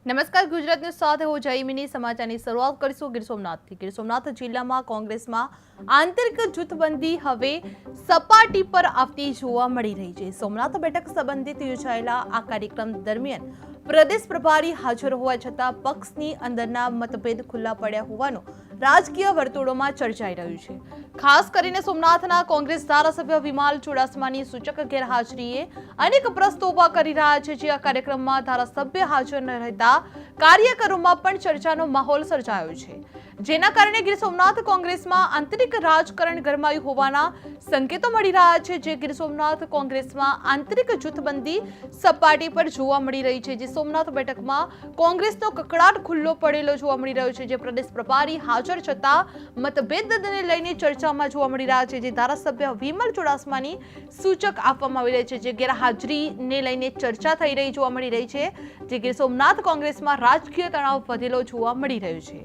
નમસ્કાર, ગુજરાત ન્યૂઝ સાથે હું જયમિની. સમાચારની શરૂઆત કરીશું ગીર સોમનાથથી. ગીર સોમનાથ જિલ્લામાં કોંગ્રેસમાં આંતરિક જૂથબંધી હવે સપાટી પર આવતી જોવા મળી રહી છે. સોમનાથ બેઠક સંબંધિત યોજાયેલા આ કાર્યક્રમ દરમિયાન પ્રદેશ પ્રભારી હાજર હોવા છતાં પક્ષની અંદરના મતભેદ ખુલ્લા પડ્યા હોવાનું રાજકીય વર્તુળોમાં ચર્ચાઈ રહ્યું છે. ખાસ કરીને સોમનાથના કોંગ્રેસ ધારાસભ્ય વિમાલ ચુડાસમાની સૂચક ગેરહાજરીએ અનેક પ્રશ્નો ઉભા કરી રહ્યા છે. જે આ કાર્યક્રમમાં ધારાસભ્ય હાજર ન રહેતા કાર્યકરોમાં પણ ચર્ચાનો માહોલ સર્જાયો છે, જેના કારણે ગીર સોમનાથ કોંગ્રેસમાં આંતરિક રાજકારણ ગરમાયું હોવાના સંકેતો મળી રહ્યા છે. જે ગીર સોમનાથ કોંગ્રેસમાં આંતરિક જૂથબંધી સપાટી પર જોવા મળી રહી છે. જે સોમનાથ બેઠકમાં કોંગ્રેસનો કકળાટ ખુલ્લો પડેલો જોવા મળી રહ્યો છે. જે પ્રદેશ પ્રભારી હાજર છતાં મતભેદને લઈને ચર્ચામાં જોવા મળી રહ્યા છે. જે ધારાસભ્ય વિમલ ચુડાસમાની સૂચક આપવામાં આવી રહી છે, જે ગેરહાજરીને લઈને ચર્ચા થઈ રહી જોવા મળી રહી છે. જે ગીર સોમનાથ કોંગ્રેસમાં રાજકીય તણાવ વધેલો જોવા મળી રહ્યો છે.